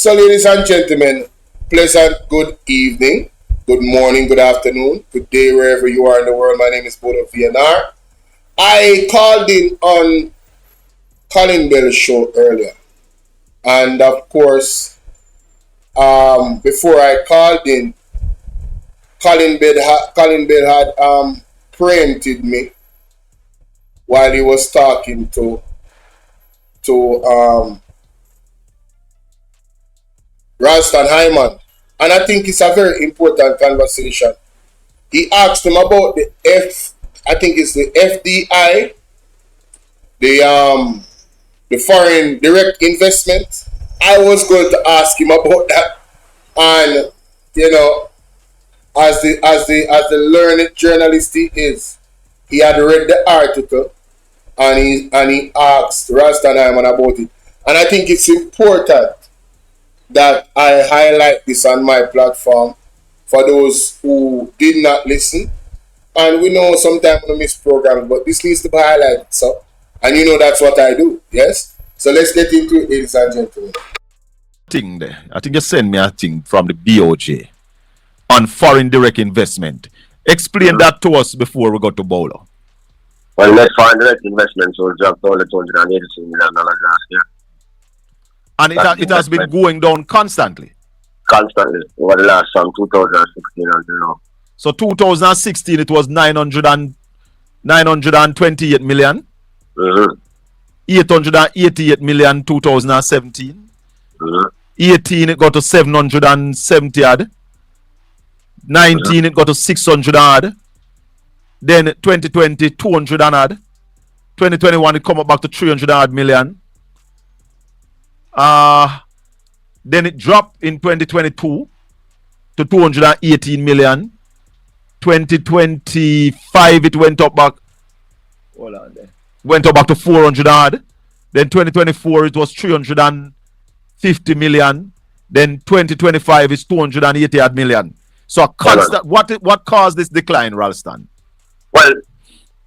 So, ladies and gentlemen, pleasant good evening, good morning, good afternoon, good day, wherever you are in the world. My name is Bolo. I called in on Colin Bell's show earlier, and of course, before I called in, Colin Bell had preempted me while he was talking to Ralston Hyman, and I think it's a very important conversation. He asked him about I think it's the FDI, the foreign direct investment. I was going to ask him about that, and as the learned journalist he is, he had read the article, and he asked Ralston Hyman about it, and I think it's important that I highlight this on my platform for those who did not listen. And we know sometimes we miss programs, but this needs to be highlighted. So, and that's what I do. Yes. So let's get into it, ladies and gentlemen. Thing there. I think you sent me a thing from the BOJ on foreign direct investment. Explain that to us before we go to Bolo. Well, net foreign direct investment was dropped all the $286 million last year. And it has been going down constantly? Constantly, over the last 2016 until now. So 2016 it was 928 million. 888 million 2017. 18 it got to 770 odd. 19 it got to 600 odd. Then 2020 200 odd. 2021 it come up back to 300 odd million. Then it dropped in 2022 to 218 million. 2025 it went up back. Hold on there. Went up back to 400 odd. Then 2024 it was 350 million. Then 2025 is 280 odd million. So a constant. What caused this decline, Ralston? Well,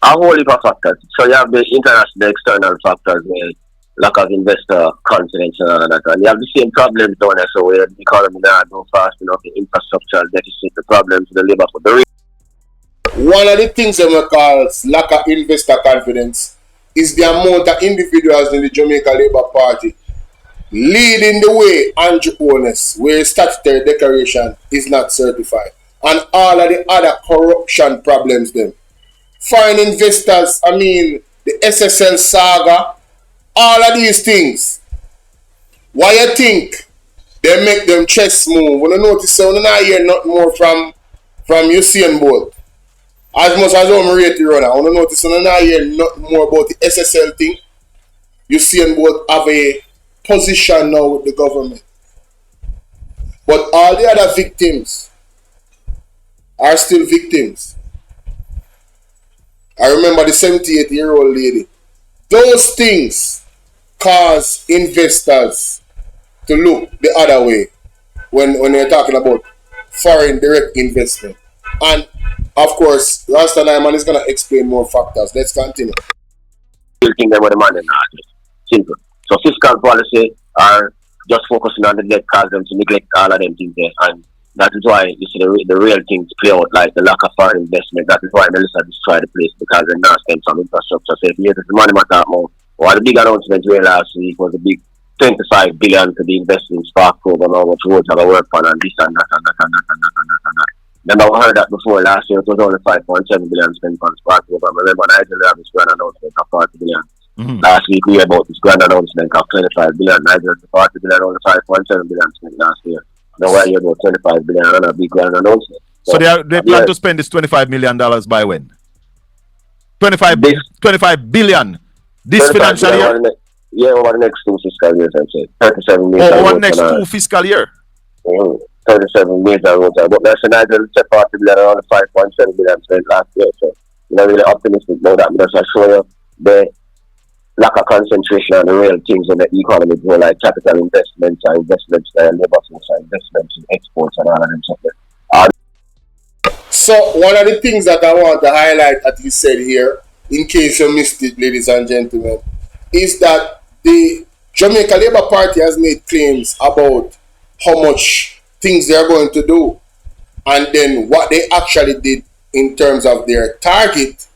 a whole heap of factors. So you have the international, external factors where lack of investor confidence and all of that. And you have the same problems down there. So where the economy not go fast enough, the infrastructure deficit, the problems with the labor for the one of the things that we call lack of investor confidence is the amount of individuals in the Jamaica Labour Party leading the way Andrew Owners, where statutory declaration is not certified, and all of the other corruption problems them. Foreign investors, the SSL saga, all of these things. Why you think they make them chess move? When you notice, so you not hear nothing more from Usain Bolt. As much as I'm rate the runner, when you notice, you not hear nothing more about the SSL thing. Usain Bolt have a position now with the government. But all the other victims are still victims. I remember the 78-year-old lady. Those things cause investors to look the other way when they're talking about foreign direct investment. And of course, Ralston Hyman is going to explain more factors. Let's continue. Think about the money market. Simple. So fiscal policy are just focusing on the debt cause them to neglect all of them things there. And that is why you see the real things play out, like the lack of foreign investment. That is why Melissa destroyed the place, because they're not spending some infrastructure. So if you notice the money matter more, or the big announcement we last week was the big 25 billion to be invested in Spark program, how much roads have a work on, and this and that and that and that and that and that and that. Remember, we heard that before last year. It was only 5.7 billion spent on Spark program. Remember, Nigeria have this grand announcement of 40 billion. Last week we heard about this grand announcement of 25 billion. Nigeria 40 billion, only 5.7 billion spent last year. Now we're here about 25 billion and a big grand announcement. So they plan to spend this $25 million by when? 25 billion this financial year? Yeah, over the next 2 fiscal years, I'd say. 37 million. Over the next 2 fiscal year? 37 major roads. But that's another 40 billion, around 5.7 billion spent last year. So, really optimistic about that, because I show you the lack of concentration on the real things in the economy, like capital investments and investments and labor force and investments in exports and all of them stuff. So one of the things that I want to highlight that you said here, in case you missed it, ladies and gentlemen, is that the Jamaica Labour Party has made claims about how much things they are going to do, and then what they actually did in terms of their target,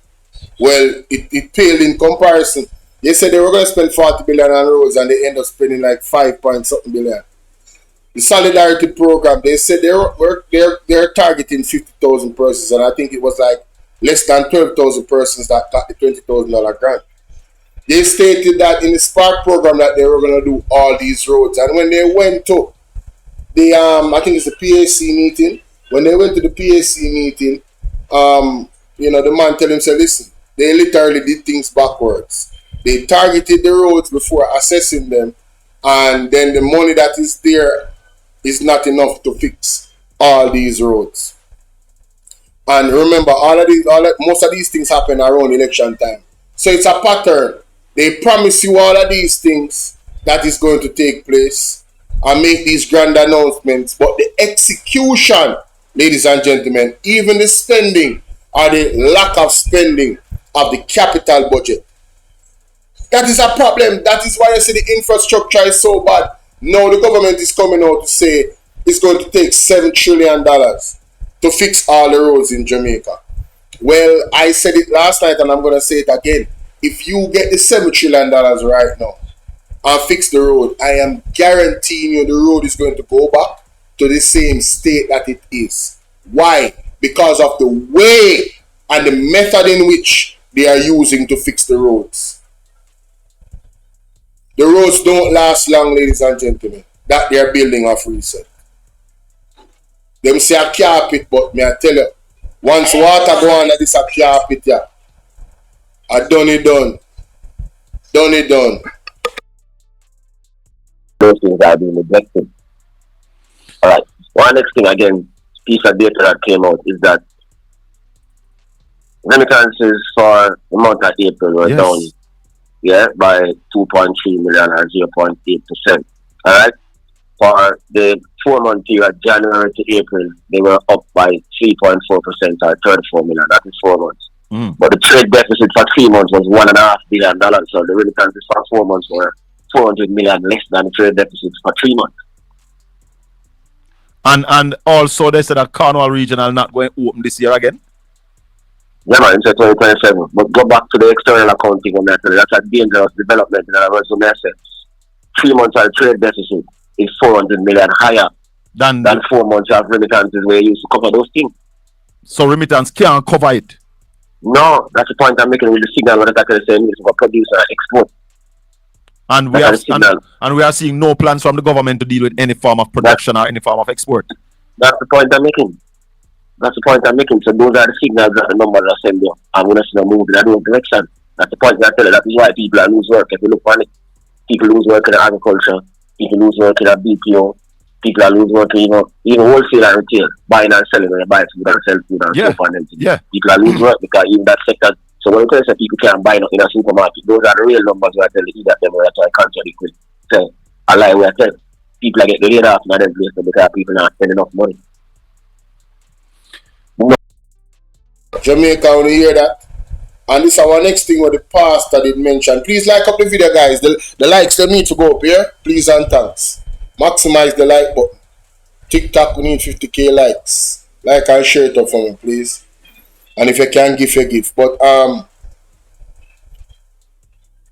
well, it paled in comparison. They said they were going to spend 40 billion on roads, and they end up spending like 5 point something billion. The Solidarity Program, they said they're targeting 50,000 persons, and I think it was like less than 12,000 persons that got the $20,000 grant. They stated that in the Spark program that they were going to do all these roads, and when they went to the I think it's the PAC meeting. When they went to the PAC meeting, the man told him, say, listen, they literally did things backwards. They targeted the roads before assessing them, and then the money that is there is not enough to fix all these roads. And remember, most of these things happen around election time. So it's a pattern. They promise you all of these things that is going to take place and make these grand announcements, but the execution, ladies and gentlemen, even the spending or the lack of spending of the capital budget, that is a problem. That is why I say the infrastructure is so bad. Now the government is coming out to say it's going to take $7 trillion to fix all the roads in Jamaica. Well, I said it last night and I'm going to say it again. If you get the $7 trillion right now and fix the road, I am guaranteeing you the road is going to go back to the same state that it is. Why? Because of the way and the method in which they are using to fix the roads. The roads don't last long, ladies and gentlemen, that they are building off reset. Them say a carpet, but me I tell you, once water go under this a carpet, yeah, I done it done. Done it done. Those things are being neglected. Alright. One next thing again, piece of data that came out is that remittances for the month of April were down, by 2.3 million or 0.8%. Alright? For the 4-month period, January to April, they were up by 3.4% or 34 million. That is 4 months. But the trade deficit for 3 months was $1.5 billion. So the remittances for 4 months were 400 million less than the trade deficit for 3 months. And also they said that Cornwall Regional not going to open this year again. Yeah, man, it's 2027. But go back to the external accounting on that. That's a dangerous development. And I was going to say 3 months of trade deficit is 400 million higher than 4 months of remittances where you used to cover those things. So remittance can't cover it? No, that's the point I'm making with the signal what I say is for produce and export. And we are seeing no plans from the government to deal with any form of production or any form of export. That's the point I'm making. So those are the signals that the numbers are sending. I'm going to see them move in that direction. That's the point that I tell you. That is why people are lose work. If you look on it, people lose work in agriculture, people lose work in a BPO, people are lose work in, even wholesale and retail, buying and selling, when you buy food and sell food and stuff on them. People are lose work because even that sector. So when you say people can't buy in a supermarket, those are the real numbers we are telling you that them are trying to contradict with. So I lie we are telling. People are getting laid off in them places because people are not spending enough money. Jamaica, when you hear that, and this is our next thing what the pastor did mention. Please like up the video, guys. The likes they need to go up here. Please and thanks. Maximize the like button. TikTok, we need 50k likes. Like and share it up for me, please. And if you can give a gift. But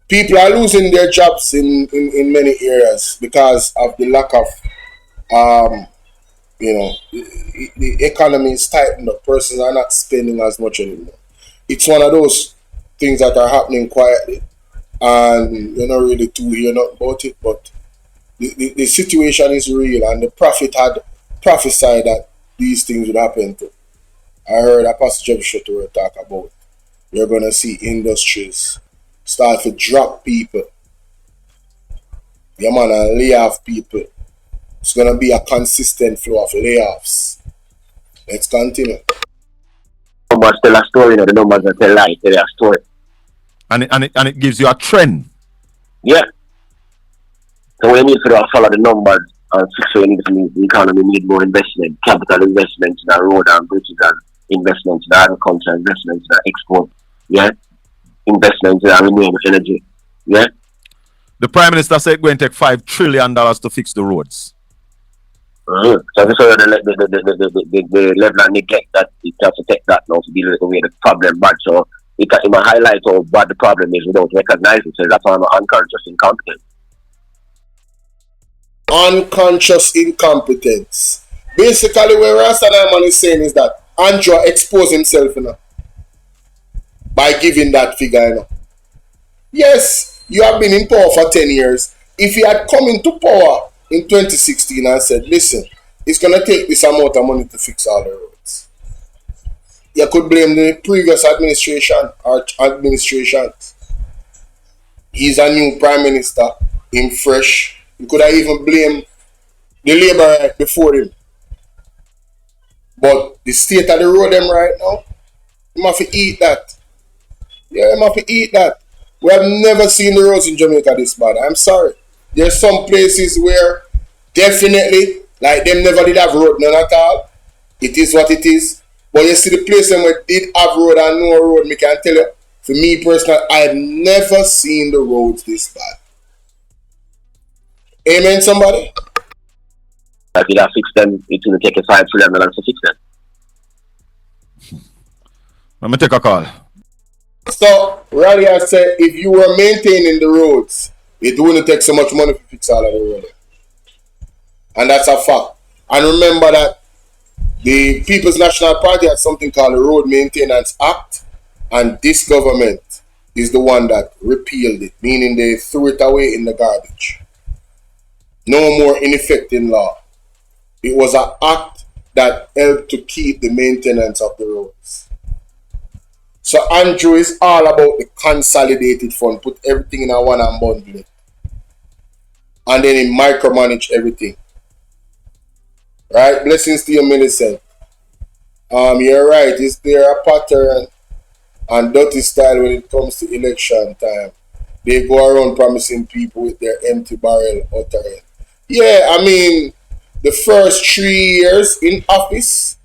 people are losing their jobs in many areas because of the lack of the economy is tightened up. Persons are not spending as much anymore. It's one of those things that are happening quietly, and you're not really too hear nothing about it. But the situation is real, and the prophet had prophesied that these things would happen to. I heard Apostle Jebusha talk about you're gonna see industries start to drop people. Yeah, man, and lay off people. It's gonna be a consistent flow of layoffs. Let's continue. Numbers tell a story, the numbers that tell lies, tell a story. And it gives you a trend. Yeah. So we need to follow the numbers and fix the economy need more investment, capital investments in the road and bridges and investments in agriculture, investments in export, investments in renewable energy, The Prime Minister said going to take $5 trillion to fix the roads. So this is the level of neglect that it has to take that now to deal with the way the problem bad. So it can highlight how bad the problem is without recognizing it. So that's why I'm unconscious incompetence. Unconscious incompetence. Basically, what Ralston is saying is that Andrew exposed himself, by giving that figure, Yes, you have been in power for 10 years. If he had come into power in 2016 and said, listen, it's going to take this amount of money to fix all the roads, you could blame the previous administration or administrations. He's a new prime minister, him fresh. You could have even blamed the Labour right before him. But the state of the road them right now, you have to eat that. Yeah, you have to eat that. We have never seen the roads in Jamaica this bad. I'm sorry. There's some places where definitely, like them never did have road, none at all. It is what it is. But you see the place where did have road and no road, me can tell you, for me personally, I've never seen the roads this bad. Amen, somebody? If you fix them, it's going to take a time for them to fix them. Let me take a call. So, Raleigh has said, if you were maintaining the roads, it wouldn't take so much money to fix all of the roads. And that's a fact. And remember that the People's National Party has something called the Road Maintenance Act, and this government is the one that repealed it, meaning they threw it away in the garbage. No more in effect in law. It was an act that helped to keep the maintenance of the roads. So Andrew is all about the consolidated fund, put everything in a one and bundle it. And then he micromanage everything. Right? Blessings to you, Millicent. You're right. Is there a pattern and dirty style when it comes to election time? They go around promising people with their empty barrel uttering. Yeah, I mean, the first 3 years in office,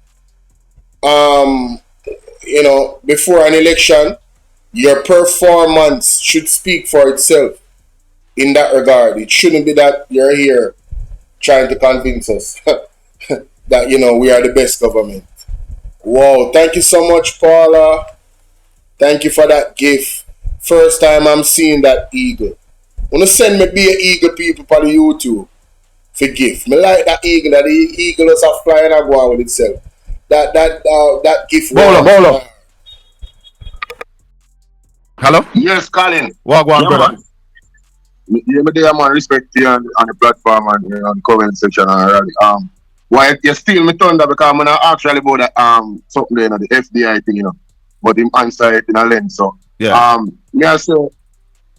before an election, your performance should speak for itself in that regard. It shouldn't be that you're here trying to convince us that, we are the best government. Wow, thank you so much, Paula. Thank you for that gift. First time I'm seeing that eagle. Wanna send me be an eagle people for the YouTube for gift. Me like that eagle. That the eagle is a flying and go on with itself. That gift. Bolo. Hello? Yes, Colin. What go on, brother? Yeah, man, respect you on the platform and on the comment section already. Why you steal me thunder because I'm not actually about that something there, the FDI thing, but him answer it in a lens. So me I say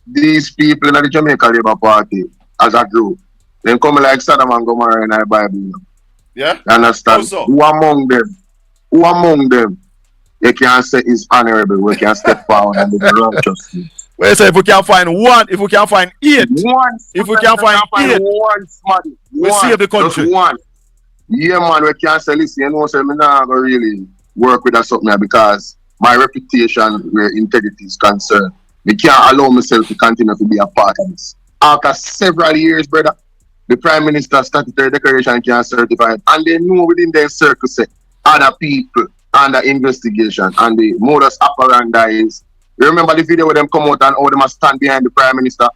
these people in the Jamaica Labour Party as a group, they come like Sodom and Gomorrah in the Bible, Yeah. You understand? Also. Who among them you can say is honorable, we can step forward and be righteous. Well, so if we can find one, if we can find eight, if we can find one, somebody, we save the country. Just one. Yeah, man, we can't say, listen, so I'm not going to really work with that something because my reputation where integrity is concerned, I can't allow myself to continue to be a part of this. After several years, brother, the Prime Minister's statutory declaration can certify it, and they know within their circle say other people under investigation, and the modus operandi is. You remember the video where them come out and all them stand behind the Prime Minister?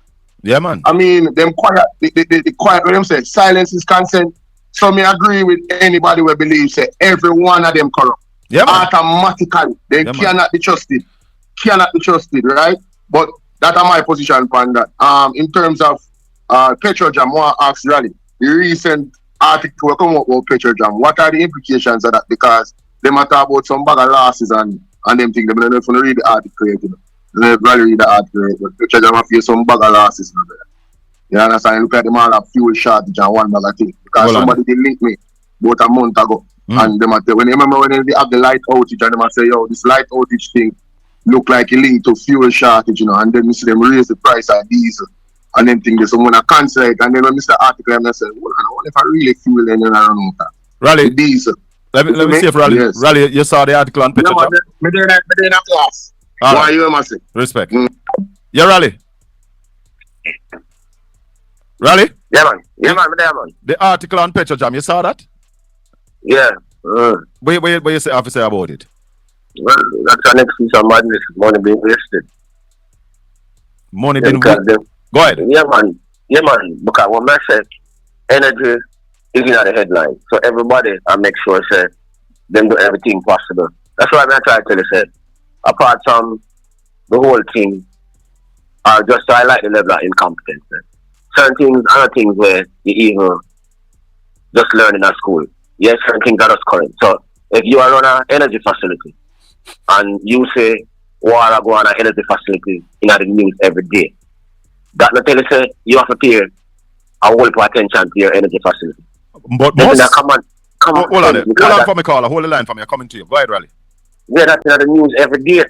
Yeah, man. I mean, them quiet, the quiet, when them say silence is consent. So me agree with anybody who believes that every one of them corrupt. Yeah, man. Automatically, they cannot be trusted. Cannot be trusted, right? But that's my position on that. In terms of Petrojam, I want to ask Raleigh, the recent article come up about Petrojam, what are the implications of that? Because they matter about some bag of losses and them things. They don't know if you read the article, They Raleigh read the article, but Petrojam have faced some bag of losses. You understand? Look at them all have fuel shortage and one bag of things. Because somebody did link me about a month ago. And them when you remember when they have the light outage and them say, yo, this light outage thing look like a link to fuel shortage, and then you see them raise the price of diesel and then think there's someone that cancel it, and then when Mr. Article and I say, well, I wonder if I really fuel then I don't know. Raleigh, diesel. Let me see if Raleigh, yes. Raleigh, you saw the article on Petrojam. Me doing a class. Why you must say? Respect. Yeah, Raleigh. Rally? Yeah, man. Yeah, man. Yeah, man. The article on Petrojam, you saw that? Yeah. What you have to say about it? Well, that's an excuse of madness. Money being wasted. Money being wasted? Go ahead. Yeah, man. Yeah, man. Because when I said energy is in the headline. So everybody, I make sure say them do everything possible. That's why I'm trying to tell you, say, apart from the whole thing, just to highlight the level of incompetence. Certain things, other things where you even just learning at school. Yes, certain things are just current. So if you are on an energy facility and you say, water go on an energy facility in the news every day, that not tell you say you have to pay a whole attention to your energy facility. But most... Come on. Hold on for me, caller. Hold the line for me. I'm coming to you. Go ahead, Rally. Yeah, that's in the news every day.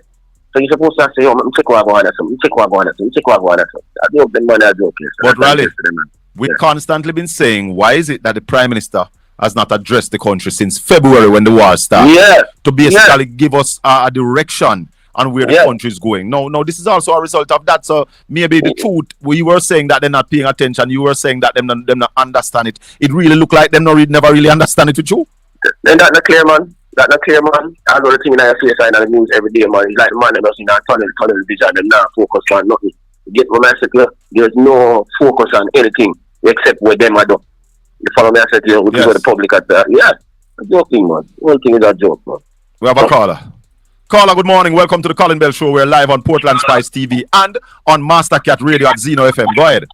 So you're supposed to say, oh, check what I go on. I do the money I do. But Rally, we've constantly been saying, why is it that the Prime Minister has not addressed the country since February when the war started? Yeah. To basically give us a direction on where the country is going. No, this is also a result of that. So maybe the truth, where you were saying that they're not paying attention, you were saying that them not understand it. It really looked like them never really understand it with you. Then that's not clear, man. That's not clear, man. I know the thing in your face in the news every day, man. It's like the man that does in a tunnel vision and not focus on nothing. You get what I said, there's no focus on anything except what them are doing. You follow me? I said, which is what the public at the a joking, man. One thing is a joke, man. We have a caller. Caller, good morning. Welcome to the Colin Bell Show. We're live on Portland Spice TV and on Mastercat Radio at Zeno FM. Go ahead.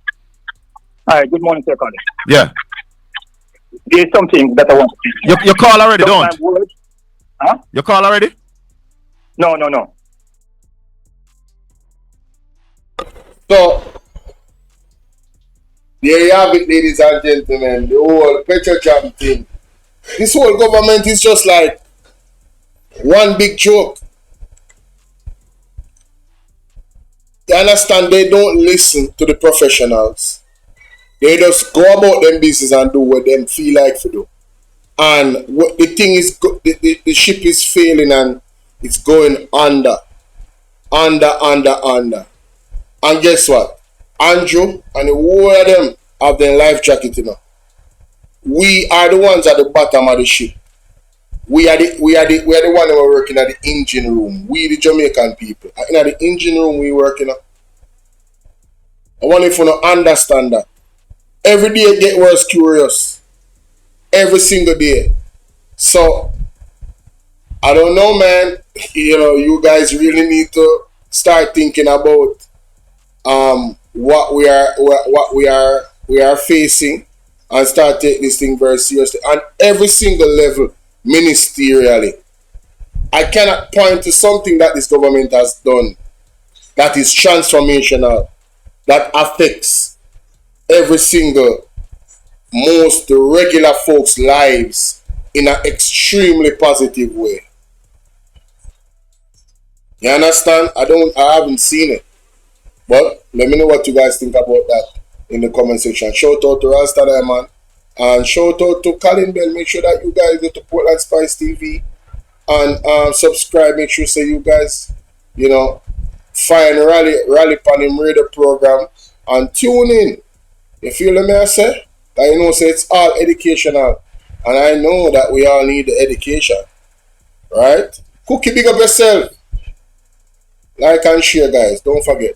Hi, good morning, Sir Colin. Yeah. There's something that I want to say. Your call already, don't? Huh? Your call already? No. So, there you have it, ladies and gentlemen. The whole Petrojam thing. This whole government is just like one big joke. You understand? They don't listen to the professionals. They just go about them business and do what them feel like to do. And what the thing is, the ship is failing and it's going under. And guess what? Andrew and the whole of them have their life jacket, you know. We are the ones at the bottom of the ship. We are the one who are working at the engine room. We the Jamaican people. In the engine room we working. I wonder if you don't understand that. Every day it get worse curious. Every single day. So I don't know, man. You guys really need to start thinking about what we are facing and start taking this thing very seriously. On every single level, ministerially. I cannot point to something that this government has done that is transformational, that affects every single most regular folks' lives in an extremely positive way. You understand? I haven't seen it. But let me know what you guys think about that in the comment section. Shout out to Ralston, Hyman. And shout out to Colin Bell. Make sure that you guys go to Portland Spice TV and subscribe. Make sure say you guys, find Rally Pan him radio program and tune in. You feel me, I say? Say it's all educational. And I know that we all need the education. Right? Cookie, big up yourself. Like and share, guys. Don't forget.